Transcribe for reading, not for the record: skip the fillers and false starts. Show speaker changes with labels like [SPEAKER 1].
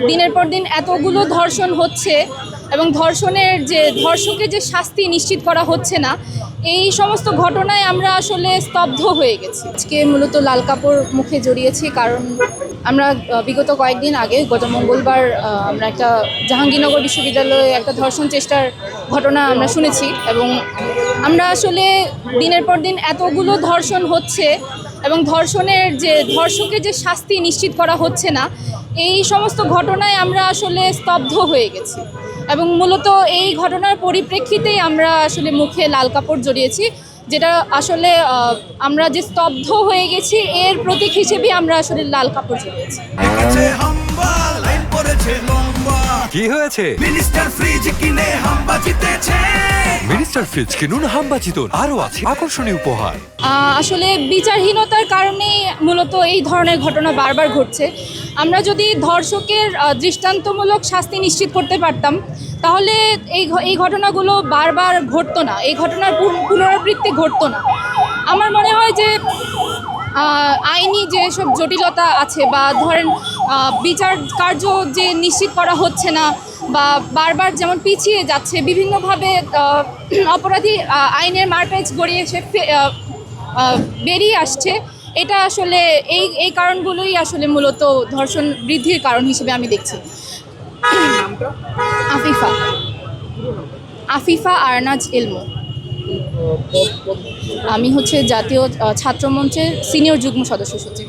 [SPEAKER 1] দিনের পর দিন এতগুলো ধর্ষণ হচ্ছে এবং ধর্ষকের যে শাস্তি নিশ্চিত করা হচ্ছে না, এই সমস্ত ঘটনায় আমরা আসলে স্তব্ধ হয়ে গেছি। আজকে মূলত লাল কাপড় মুখে জড়িয়েছি কারণ আমরা বিগত কয়েকদিন আগে গত মঙ্গলবার আমরা একটা জাহাঙ্গীরনগর বিশ্ববিদ্যালয়ে একটা ধর্ষণ চেষ্টার ঘটনা আমরা শুনেছি এবং আমরা আসলে দিনের পর দিন এতগুলো ধর্ষণ হচ্ছে এবং ধর্ষকের যে শাস্তি নিশ্চিত করা হচ্ছে না, এই সমস্ত ঘটনায় আমরা আসলে স্তব্ধ হয়ে গেছি এবং মূলত এই ঘটনার পরিপ্রেক্ষিতেই আমরা আসলে মুখে লাল কাপড় জড়িয়েছি, যেটা আসলে আমরা যে স্তব্ধ হয়ে গেছি এর প্রতীক হিসেবে আমরা আসলে লাল কাপড় জড়িয়েছি।
[SPEAKER 2] কি হয়েছে?
[SPEAKER 3] মিনিস্টার ফ্রিজ কিনে হাম্বা জিতেছে।
[SPEAKER 2] মিনিস্টার ফ্রিজ কিনুন, হাম্বা জিতুন, আরো আছে আকর্ষণীয় উপহার।
[SPEAKER 1] আসলে বিচারহীনতার কারণেই মূলত এই ধরনের ঘটনা বারবার ঘটছে। আমরা যদি ধর্ষকের দৃষ্টান্তমূলক শাস্তি নিশ্চিত করতে পারতাম তাহলে এই ঘটনাগুলো বারবার ঘটতো না, এই ঘটনার পুনরাবৃত্তি ঘটতো না। আমার মনে হয় যে আইনি যেসব জটিলতা আছে বা ধরেন বিচার কার্য যে নিশ্চিত করা হচ্ছে না বা বারবার যেমন পিছিয়ে যাচ্ছে, বিভিন্নভাবে অপরাধী আইনের মারপ্যাচ গড়িয়ে এসে বেরিয়ে আসছে, এটা আসলে এই কারণগুলোই আসলে মূলত ধর্ষণ বৃদ্ধির কারণ হিসেবে আমি দেখছি। আফিফা আরনাজ ইলমু। আমি হচ্ছে জাতীয় ছাত্র মঞ্চের সিনিয়র যুগ্ম সদস্য সচিব।